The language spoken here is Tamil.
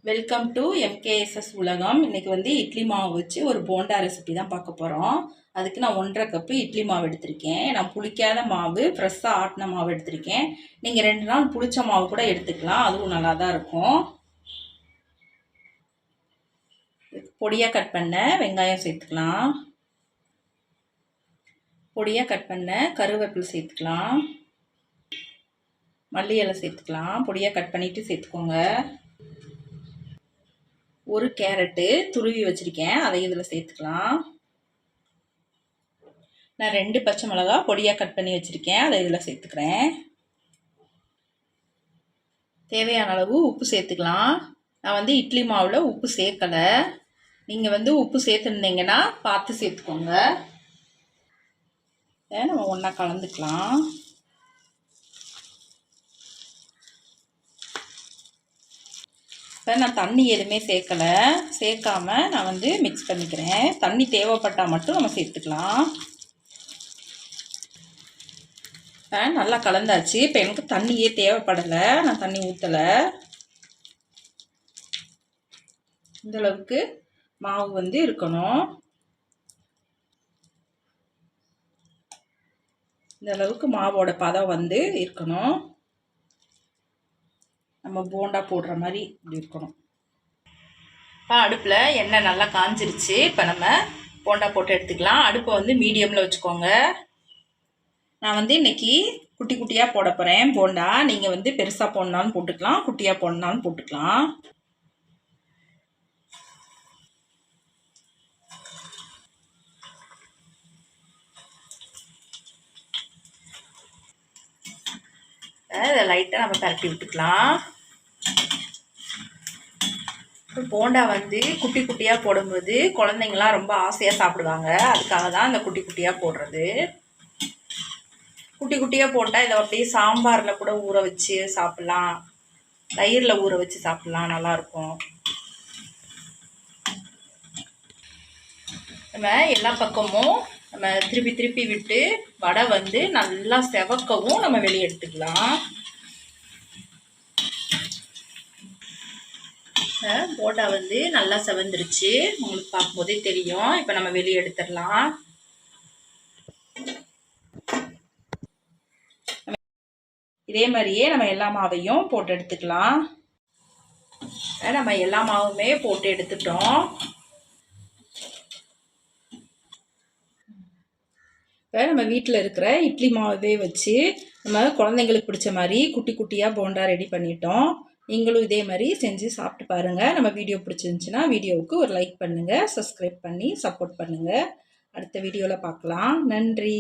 வெல்கம் டு எம்கேஎஸ்எஸ் உலகம். இன்றைக்கி வந்து இட்லி மாவு வச்சு ஒரு போண்டா ரெசிபி தான் பார்க்க போகிறோம். அதுக்கு நான் 1.5 கப்பு இட்லி மாவு எடுத்திருக்கேன். நான் புளிக்காத மாவு, ஃப்ரெஷ்ஷாக ஆட்டின மாவு எடுத்திருக்கேன். நீங்கள் 2 நாள் புளிச்ச மாவு கூட எடுத்துக்கலாம், அதுவும் நல்லா தான் இருக்கும். பொடியாக கட் பண்ண வெங்காயம் சேர்த்துக்கலாம். பொடியாக கட் பண்ண கருவேப்பிலை சேர்த்துக்கலாம். மல்லி இலை சேர்த்துக்கலாம். பொடியாக கட் பண்ணிவிட்டு சேர்த்துக்கோங்க. ஒரு கேரட்டு துருவி வச்சுருக்கேன், அதை இதில் சேர்த்துக்கலாம். நான் 2 பச்சை மிளகா பொடியாக கட் பண்ணி வச்சுருக்கேன், அதை இதில் சேர்த்துக்கிறேன். தேவையான அளவு உப்பு சேர்த்துக்கலாம். நான் வந்து இட்லி மாவில் உப்பு சேர்க்கலை. நீங்கள் வந்து உப்பு சேர்த்துருந்தீங்கன்னா பார்த்து சேர்த்துக்கோங்க. நம்ம ஒன்றா கலந்துக்கலாம். இப்போ நான் தண்ணி எதுவுமே சேர்க்காம நான் வந்து மிக்ஸ் பண்ணிக்கிறேன். தண்ணி தேவைப்பட்டால் மட்டும் நம்ம சேர்த்துக்கலாம். நல்லா கலந்தாச்சு. இப்போ எனக்கு தண்ணியே தேவைப்படலை, நான் தண்ணி ஊற்றலை. இந்தளவுக்கு மாவு வந்து இருக்கணும். இந்த அளவுக்கு மாவோட பதம் வந்து இருக்கணும். நம்ம போண்டா போடுற மாதிரி இப்படி இருக்கணும். இப்போ அடுப்பில் எண்ணெய் நல்லா காஞ்சிருச்சு. இப்போ நம்ம போண்டா போட்டு எடுத்துக்கலாம். அடுப்பை வந்து மீடியமில் வச்சுக்கோங்க. நான் வந்து இன்றைக்கி குட்டி குட்டியாக போட போகிறேன் போண்டா. நீங்கள் வந்து பெருசாக போடனாலும் போட்டுக்கலாம், குட்டியாக போடனாலும் போட்டுக்கலாம். இதை லைட்டாக நம்ம பரட்டி விட்டுக்கலாம். போண்டா வந்து குட்டி குட்டியாக போடும்போது குழந்தைங்களாம் ரொம்ப ஆசையாக சாப்பிடுவாங்க. அதுக்காக தான் இந்த குட்டி குட்டியாக போடுறது. குட்டி குட்டியாக போட்டால் இதை அப்படியே சாம்பாரில் கூட ஊற வச்சு சாப்பிட்லாம், தயிரில் ஊற வச்சு சாப்பிட்லாம், நல்லாயிருக்கும். நம்ம எல்லா பக்கமும் நம்ம திருப்பி திருப்பி விட்டு வடை வந்து நல்லா செவக்கவும் நம்ம வெளியே எடுத்துக்கலாம். போண்டா வந்து நல்லா செவந்துருச்சு, உங்களுக்கு பார்க்கும்போதே தெரியும். இப்போ நம்ம வெளியே எடுத்துடலாம். இதே மாதிரியே நம்ம எல்லா மாவையும் போட்டு எடுத்துக்கலாம். நம்ம எல்லா மாவுமே போட்டு எடுத்துட்டோம். இப்போ நம்ம வீட்டில் இருக்கிற இட்லி மாவே வச்சு நம்ம குழந்தைங்களுக்கு பிடிச்ச மாதிரி குட்டி குட்டியாக போண்டா ரெடி பண்ணிட்டோம். நீங்களும் இதே மாதிரி செஞ்சு சாப்பிட்டு பாருங்கள். நம்ம வீடியோ பிடிச்சிருந்துச்சுன்னா வீடியோவுக்கு ஒரு லைக் பண்ணுங்கள், சப்ஸ்கிரைப் பண்ணி சப்போர்ட் பண்ணுங்கள். அடுத்த வீடியோவில் பார்க்கலாம். நன்றி.